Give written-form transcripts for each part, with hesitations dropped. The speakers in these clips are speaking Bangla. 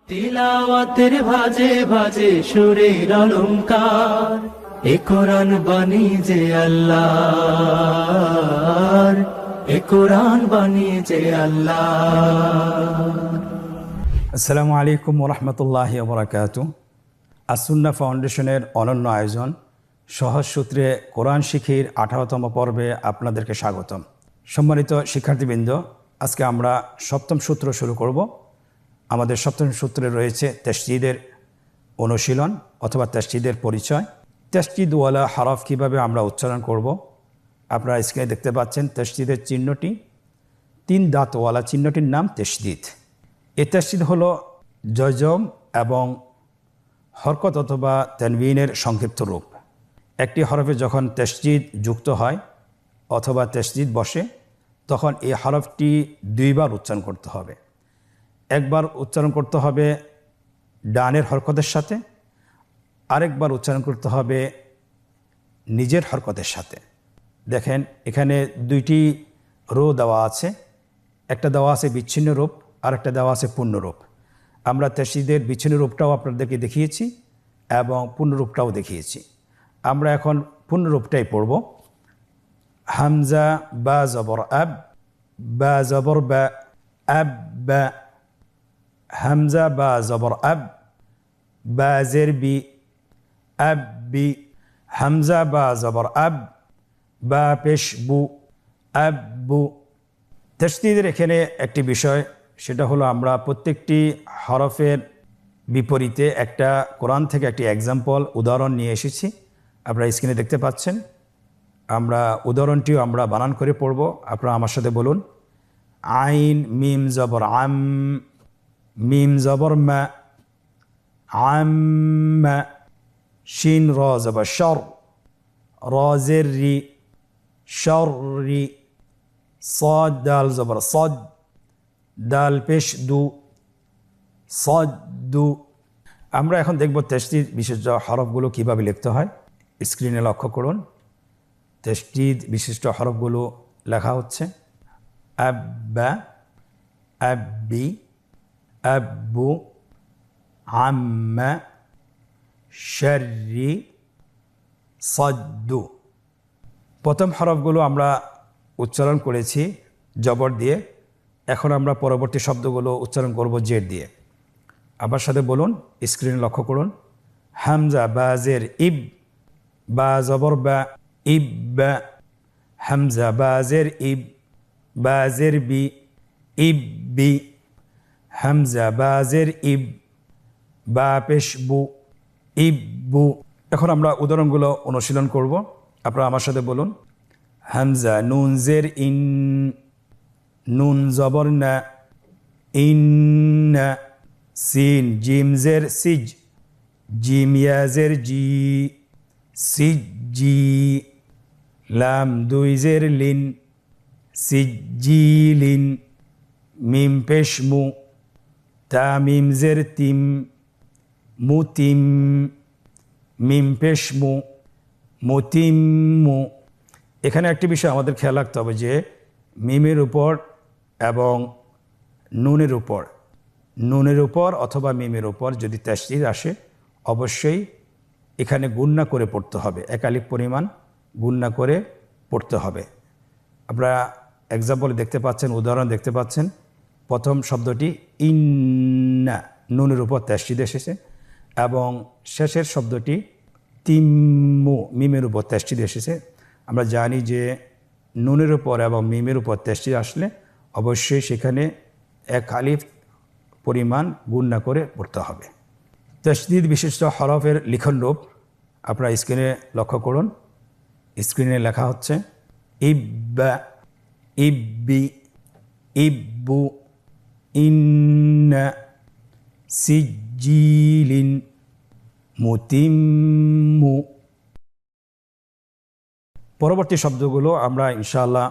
তিলাওয়াতের ভাজে ভাজে সুরের অলংকার, এ কোরআন বাণী যে আল্লাহর, এ কোরআন বাণী যে আল্লাহর। আসসালামু আলাইকুম ওরহমতুল্লাহি ওবরাকাতু। আসুন্না ফাউন্ডেশনের অনন্য আয়োজন সহজ সূত্রে কোরআন শিখির 18তম পর্বে আপনাদেরকে স্বাগতম। সম্মানিত শিক্ষার্থীবৃন্দ, আজকে আমরা সপ্তম সূত্র শুরু করব। আমাদের সপ্তম সূত্রে রয়েছে তাসদীদের অনুশীলন অথবা তাসদীদের পরিচয়। তাসদীদওয়ালা হরফ কীভাবে আমরা উচ্চারণ করব। আপনারা স্ক্রিনে দেখতে পাচ্ছেন তাসদীদের চিহ্নটি, 3 দাঁতওয়ালা চিহ্নটির নাম তাসদীদ। এই তাসদীদ হলো জজম এবং হরকত অথবা তানবিনের সংক্ষিপ্ত রূপ। একটি হরফে যখন তাসদীদ যুক্ত হয় অথবা তাসদীদ বসে, তখন এই হরফটি 2 বার উচ্চারণ করতে হবে। একবার উচ্চারণ করতে হবে ডানের হরকতের সাথে, আরেকবার উচ্চারণ করতে হবে নিজের হরকতের সাথে। দেখেন, এখানে 2টি রো দেওয়া আছে, একটা দেওয়া আছে বিচ্ছিন্ন রূপ আর একটা দেওয়া আছে পূর্ণরূপ। আমরা তাসদীদের বিচ্ছিন্ন রূপটাও আপনাদেরকে দেখিয়েছি এবং পূর্ণরূপটাও দেখিয়েছি। আমরা এখন পূর্ণরূপটাই পড়ব। হামজা বা জবর আব, বা জবর বা, আব বা। হামজা বা জবর আব, বা জের বি, আব বি। হামজা বা জবর আব, বা পেশ বু, আব বু। তাসদীদের এখানে একটি বিষয়, সেটা হলো আমরা প্রত্যেকটি হরফের বিপরীতে একটা কোরআন থেকে একটি এক্সাম্পল উদাহরণ নিয়ে এসেছি। আপনারা স্ক্রিনে দেখতে পাচ্ছেন। আমরা উদাহরণটিও আমরা বানান করে পড়ব। আপনারা আমার সাথে বলুন। আইন মিম জবর আম, মিম জবর মা, আম্মা। শিন র জবর শর, র জের রি, শর রি। صاد দাল জবর সদ, দাল পেশ দু, সদ দু। আমরা এখন দেখব তাসদীদ বিশিষ্ট হরফগুলো কিভাবে লিখতে হয়। স্ক্রিনে লক্ষ্য করুন। তাসদীদ বিশিষ্ট হরফগুলো লেখা হচ্ছে আব্বা, আব্বি, আব্বু, আম্মা, শাররি, সদ্দু। প্রথম হরফগুলো আমরা উচ্চারণ করেছি জবর দিয়ে। এখন আমরা পরবর্তী শব্দগুলো উচ্চারণ করব জের দিয়ে। আমার সাথে বলুন, স্ক্রিনে লক্ষ্য করুন। হামজা বা জের ইব, বা জবর বা, ইব বা। হামজা বা জের ইব, বা জের বি, ইব বি। হামজা বা জের ইব, বা পেশ বু, ইব বু। এখন আমরা উদাহরণগুলো অনুশীলন করব। আপনারা আমার সাথে বলুন। হামজা নুন জের ইন, নুন জবর না, ইন্না। সিন জিম জের সিজ, জিম ইয়া জের জি, সিজ জি। লাম 2 জের লিন, সিজ জি লিন। মিম পেশ মু, তা মিম জের তিম, মুতিম। মিম পেশ মু, মুতিম্মু। এখানে একটি বিষয় আমাদের খেয়াল রাখতে হবে যে মিমের উপর এবং নুনের উপর অথবা মিমের উপর যদি তাসদীদ আসে, অবশ্যই এখানে গুণনা করে পড়তে হবে। একালিক পরিমাণ গুণনা করে পড়তে হবে। আপনারা এক্সাম্পল দেখতে পাচ্ছেন, উদাহরণ দেখতে পাচ্ছেন। প্রথম শব্দটি ইন্না, নুনের উপর তাসদীদ এসেছে, এবং শেষের শব্দটি তিম্মু, মিমের উপর তাসদীদ এসেছে। আমরা জানি যে নুনের উপর এবং মিমের উপর তাসদীদ আসলে অবশ্যই সেখানে এক আলিফ পরিমাণ গুণনা করে পড়তে হবে। তাসদীদ বিশিষ্ট হরফের লিখন রূপ আপনারা স্ক্রিনে লক্ষ্য করুন। স্ক্রিনে লেখা হচ্ছে ইব্বা, ইব্বি, ইব্বু, ইন্না, সিজ্জিলিন, মুতিম্মু। পরবর্তী শব্দগুলো আমরা ইনশাআল্লাহ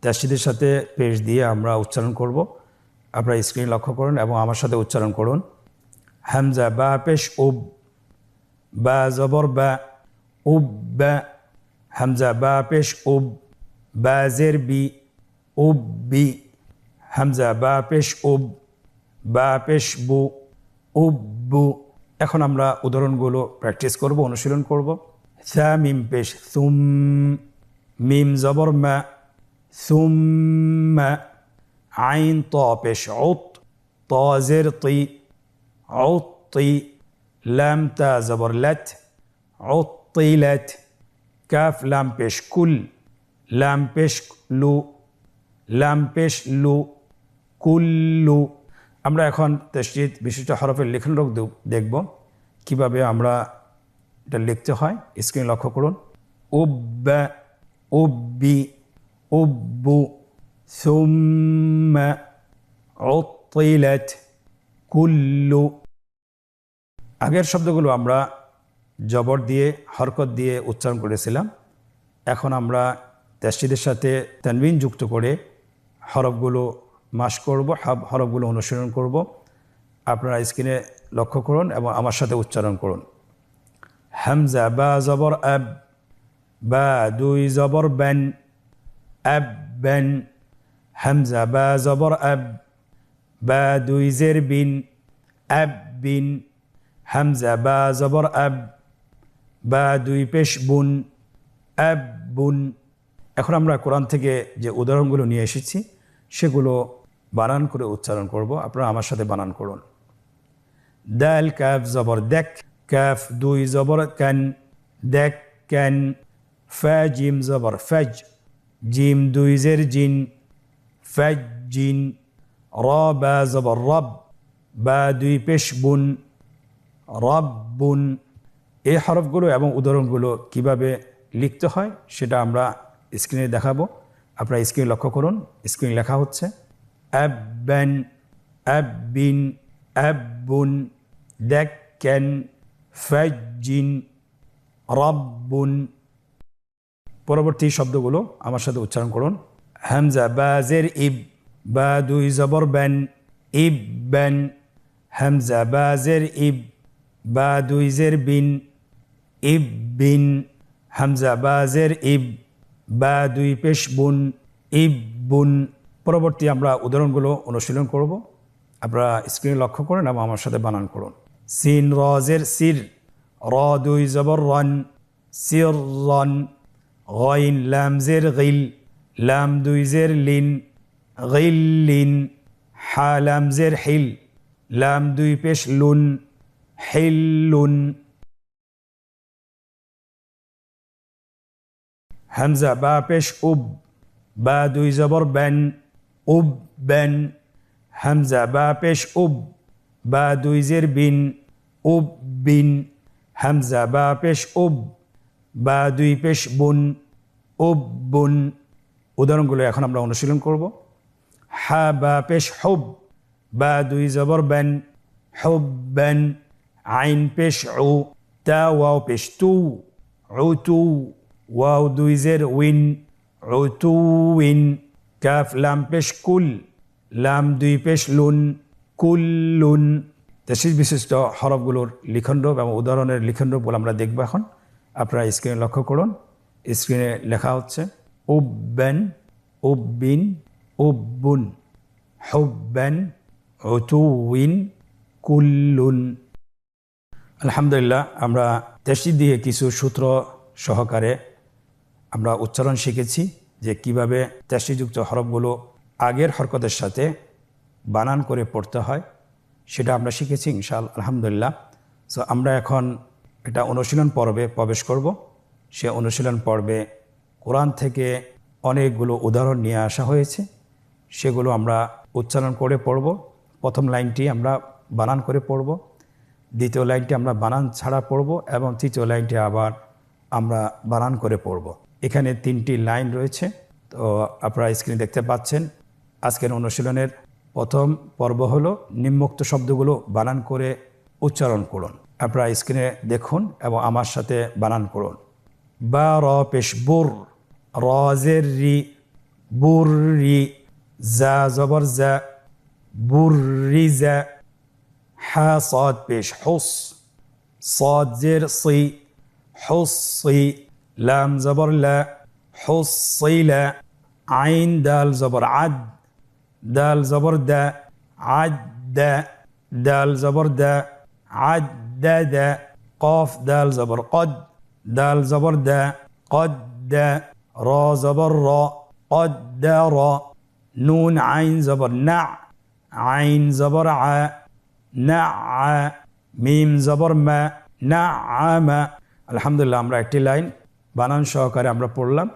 তাসদীদের সাথে পেশ দিয়ে আমরা উচ্চারণ করব। আপনারা স্ক্রিনে লক্ষ্য করুন এবং আমার সাথে উচ্চারণ করুন। হামজা বা পেশ উব, বা জবর বা, উব বা। হামজা বা পেশ উব, বা জের বি, উব বি। হামজা বা পেশ উব, বা পেশ বু, উব্বু। এখন আমরা উদাহরণগুলো প্র্যাকটিস করব, অনুশীলন করব। সা মিম পেশ সুম, মিম জবর মা সুম্মা, আইন ত পেশ উত, ত জের তি উত্তি, লাম তা জবর লাত উত্তিলাত, কাফ লাম পেশ কুল, লাম পেশ লু, লাম পেশ লু, কুল্লু। আমরা এখন তাসদীদ বিশিষ্ট হরফের লিখনরূপ দেখব কিভাবে আমরা এটা লিখতে হয়। স্ক্রিন লক্ষ্য করুন। উব্বা, উব্বি, উব্বু, সুম্মা, উত্তিলাত, কুল্লু। আগের শব্দগুলো আমরা জবর দিয়ে হরকত দিয়ে উচ্চারণ করেছিলাম। এখন আমরা তাসদীদের সাথে তানবিন যুক্ত করে হরফগুলো মাস করব, হরফগুলো অনুসরণ করব। আপনারা স্ক্রিনে লক্ষ্য করুন এবং আমার সাথে উচ্চারণ করুন। হামজা বা জবর আব, বা দুই জবর বেন, আব বেন। হামজা বা জবর আব, বা দুই জের বিন, আব বিন। হামজা বা জবর আব, বা দুই পেশ বুন, আব বুন। এখন আমরা কোরআন থেকে যে উদাহরণগুলো নিয়ে এসেছি সেগুলো বানান করে উচ্চারণ করব। আপনারা আমার সাথে বানান করুন। দাল কাফ জবর দেক, কাফ দুই জবর কান, দেক কান। ফা জিম জবর ফজ, জিম দুই জের জিন, ফজ জিন। র বা জবর রব, বা দুই পেশ বুন, রব বুন। এই হরফগুলো এবং উদাহরণগুলো কিভাবে লিখতে হয় সেটা আমরা স্ক্রিনে দেখাবো। আপনারা স্ক্রিন লক্ষ্য করুন। স্ক্রিন লেখা হচ্ছে আব্বান, আব্বিন, আব্বুন, দাক্কান, ফাজ্জিন, রব্বুন। পরবর্তী শব্দগুলো আমার সাথে উচ্চারণ করুন। হামজা বা জের ইব, বা দুই জবর বান, ইববান। হামজা বা জের ইব, বা দুই জের বিন, ইববিন। হামজা বা জের ইব, বা দুই পেশ বুন, ইববুন। পরবর্তী আমরা উদাহরণগুলো অনুশীলন করব। আপনারা স্ক্রিনে লক্ষ্য করুন এবং আমার সাথে বানান করুন। সিন রজের সির, র দুই জবর রন, সির রন। গইন লাম জের গিল, লাম দুই জের লিন, গিল্লিন। হা লাম জের হিল, লাম দুই পেশ লুন, হিল্লুন। হামজা বা পেশ উব, বা দুই জবর বেন, উব বেন। হামজা বা পেশ উব, বা দুই জের বিন, উব বিন। হামজা বা পেশ উব, বা দুই পেশ বুন, উব বুন। উদাহরণগুলো এখন আমরা অনুশীলন করব। হা বা পেশ হুব, বা দুই জবর বেন, হুব বেন। আইন পেশ উ, তা ওয়াও পেশ তু, উতু। ওয়াও দুই জের উইন, উতুইন। কাফ লাম পেশ কুল, লাম দুই পেশ লুন, কুল্লুন। তাসদীদ বিশিষ্ট হরফগুলোর লিখনরূপ এবং উদাহরণের লিখনরূপগুলো আমরা দেখব এখন। আপনারা স্ক্রিনে লক্ষ্য করুন। স্ক্রিনে লেখা হচ্ছে উব্বান, উব্বিন, উব্বুন, হুব্বান, উতুইন, কুল্লুন। আলহামদুলিল্লাহ, আমরা তাসদীদ দিয়ে কিছু সূত্র সহকারে আমরা উচ্চারণ শিখেছি যে কিভাবে তাসদীদযুক্ত হরফগুলো আগের হরকতের সাথে বানান করে পড়তে হয়, সেটা আমরা শিখেছি ইনশাআল্লাহ। আলহামদুলিল্লাহ। সো আমরা এখন এটা অনুশীলন পর্বে প্রবেশ করব। সে অনুশীলন পর্বে কোরআন থেকে অনেকগুলো উদাহরণ নিয়ে আসা হয়েছে, সেগুলো আমরা উচ্চারণ করে পড়ব। প্রথম লাইনটি আমরা বানান করে পড়ব, দ্বিতীয় লাইনটি আমরা বানান ছাড়া পড়ব এবং তৃতীয় লাইনটি আবার আমরা বানান করে পড়ব। এখানে 3টি লাইন রয়েছে। তো আপনারা স্ক্রিনে দেখতে পাচ্ছেন। আজকের অনুশীলনের প্রথম পর্ব হলো নিম্নোক্ত শব্দগুলো বানান করে উচ্চারণ করুন। আপনারা স্ক্রিনে দেখুন এবং আমার সাথে বানান করুন। বা র পেশ বুর, র জের রি, বুর রি। জা জবর জা, বুর রি জা। হা صاد পেশ হুস, صاد জের সি, হুসি। লাম জবর লা, হুসিলা। আইন দাল জবর আদ, দাল জবর দা, আদ দা। দাল জবর দা, আদ্দাদ, কফ দাল জবর কদ, দাল জবর দা, কদ্দা, র জবর র, কদ্দার, নুন আইন জবর না, আইন জবর আ, না আ, মিম জবর মা, না আমা। আলহামদুলিল্লাহ, আমরা একটি লাইন বানান সহকারে আমরা পড়লাম।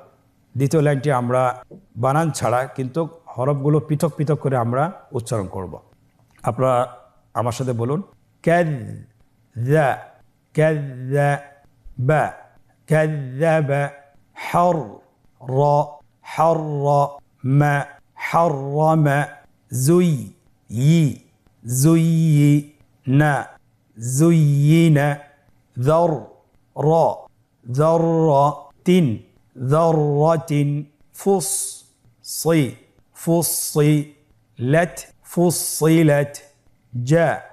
দ্বিতীয় লাইনটি আমরা বানান ছাড়া কিন্তু হরফগুলো পৃথক পৃথক করে আমরা উচ্চারণ করব। আপনারা আমার সাথে বলুন, কাযযা, কাযযাবা, কাযযাবা, হর হাররামা, হাররামা, যুয়্যিনা, যুয়্যিনা, যাররাতিন, যাররাতিন, ফুসসিলাত, ফুসসিলাত, জাহান্নামা,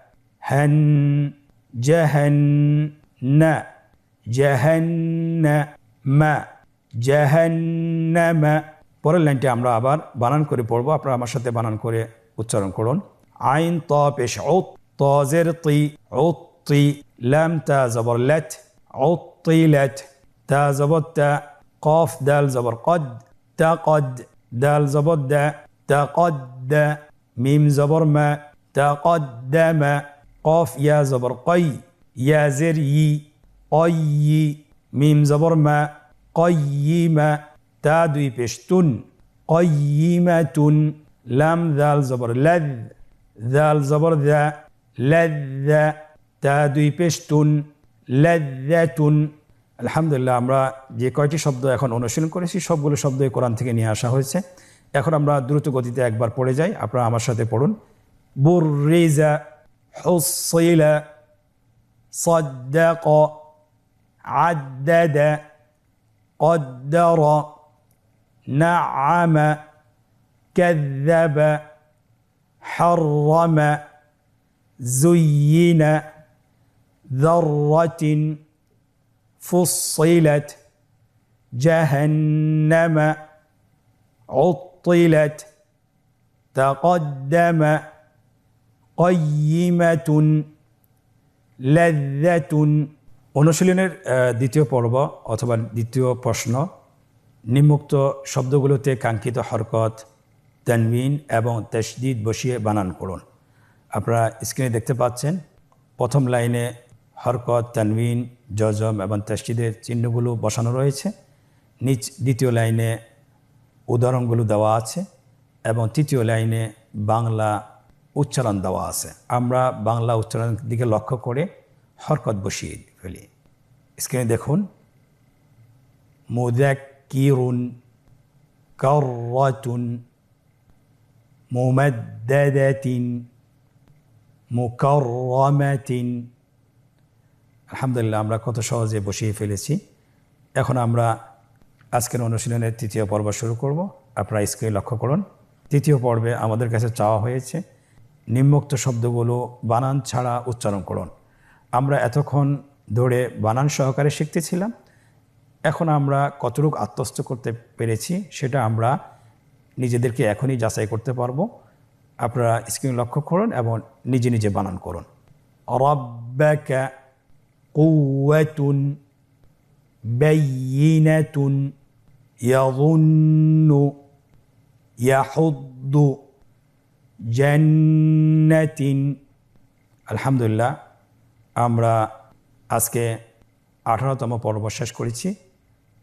জাহান্নামা। পরের লাইনটি আমরা আবার বানান করে পড়বো। আপনারা আমার সাথে বানান করে উচ্চারণ করুন। আইন ত পেশ উত, ত জের তি, উত্তি, লাম তা জবর লাত, উত্তিলাত, তা জবর তা, কফ দাল জবর কদ, তাকদ, দাল জবর দা, তাকদ্দা, মিম জবর মা, তাকদ্দামা, কফ ইয়া জবর কই, ইয়া জের ই, কয়্যি, মিম জবর মা, কয়্যিমা, তা দুই পেশ তুন, কয়্যিমাতুন, লাম দাল জবর লাদ, দাল জবর দা, লাদ্দা, তা দুই পেশ তুন, লাদ্দাতুন। আলহামদুলিল্লাহ, আমরা যে কয়টি শব্দ এখন অনুশীলন করেছি সবগুলো শব্দই কোরআন থেকে নিয়ে আসা হয়েছে। এখন আমরা দ্রুত গতিতে একবার পড়ে যাই। আপনারা আমার সাথে পড়ুন। বুররিজা, হুসসিলা, সাদ্দাক, আদ্দাদা, قدر، نعم، كذب، حرم، زين، ذرة، فصلت، جهنم، عطلت، تقدم، قيمة، لذة। অনুশীলনের দ্বিতীয় পর্ব অথবা দ্বিতীয় প্রশ্ন, নিম্নোক্ত শব্দগুলোতে কাঙ্ক্ষিত হরকত, তানবিন এবং তাশদীদ বসিয়ে বানান করুন। আপনারা স্ক্রিনে দেখতে পাচ্ছেন প্রথম লাইনে হরকত, তানবিন, জজম এবং তাশদীদের চিহ্নগুলো বসানো রয়েছে। দ্বিতীয় লাইনে উদাহরণগুলো দেওয়া আছে এবং তৃতীয় লাইনে বাংলা উচ্চারণ দেওয়া আছে। আমরা বাংলা উচ্চারণের দিকে লক্ষ্য করে হরকত বসিয়ে ফেলি। স্ক্রিনে দেখুন, মুযাক্কিরুন, কাররাতুন, মুমাদ্দাদাতিন, মুকাররামাতিন। আলহামদুলিল্লাহ, আমরা কত সহজে বসিয়ে ফেলেছি। এখন আমরা আজকের অনুশীলনের তৃতীয় পর্ব শুরু করব। আপনারা স্ক্রিনে লক্ষ্য করুন। তৃতীয় পর্বে আমাদের কাছে চাওয়া হয়েছে নিম্নোক্ত শব্দগুলো বানান ছাড়া উচ্চারণ করুন। আমরা এতক্ষণ ধরে বানান সহকারে শিখতেছিলাম। এখন আমরা কতটুকু আত্মস্থ করতে পেরেছি সেটা আমরা নিজেদেরকে এখনই যাচাই করতে পারবো। আপনারা স্ক্রিন লক্ষ্য করুন এবং নিজে নিজে বানান করুন। রাব্বাকা, কুওয়াতুন, বাইয়িনাতুন, ইয়াযুন্নু, ইয়াহুদ্দু, জান্নাতিন। আলহামদুলিল্লাহ, আমরা আজকে 18তম পর্ব শেষ করেছি।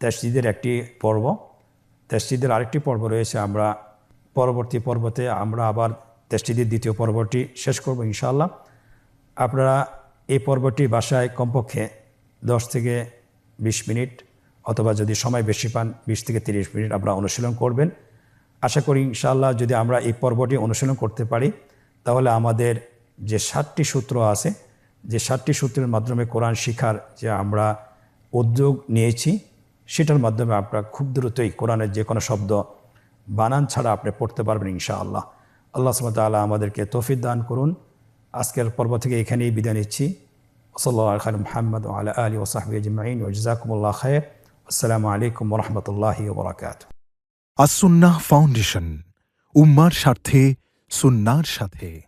তাশদীদের একটি পর্ব, তাশদীদের আরেকটি পর্ব রয়েছে। আমরা পরবর্তী পর্বতে আমরা আবার তাশদীদের দ্বিতীয় পর্বটি শেষ করব ইনশাআল্লাহ। আপনারা এই পর্বটি বাসায় কমপক্ষে 10 থেকে 20 মিনিট অথবা যদি সময় বেশি পান 20 থেকে 30 মিনিট আপনারা অনুশীলন করবেন। আশা করি ইনশাআল্লাহ যদি আমরা এই পর্বটি অনুশীলন করতে পারি তাহলে আমাদের যে 7টি সূত্র আছে, যে 7টি সূত্রের মাধ্যমে কোরআন শিখার যে আমরা উদ্যোগ নিয়েছি সেটার মাধ্যমে আপনারা খুব দ্রুতই কোরআনের যে কোনো শব্দ বানান ছাড়া আপনি পড়তে পারবেন ইনশাআল্লাহ। আল্লাহ সুবহানাহু ওয়া তাআলা আমাদেরকে তৌফিক দান করুন। আজকের পর্ব থেকে এখানেই বিদায় নিচ্ছি। সাল্লাল্লাহু আলা মুহাম্মদ ওয়া আলা আলিহি ওয়া সাহবিহি আজমাইন ওয়া জাযাকুমুল্লাহু খাইর। আসসালামু আলাইকুম ওয়া রাহমাতুল্লাহি ওয়া বারাকাতুহু। আস-সুন্নাহ ফাউন্ডেশন, উম্মার স্বার্থে সুন্নাহর সাথে।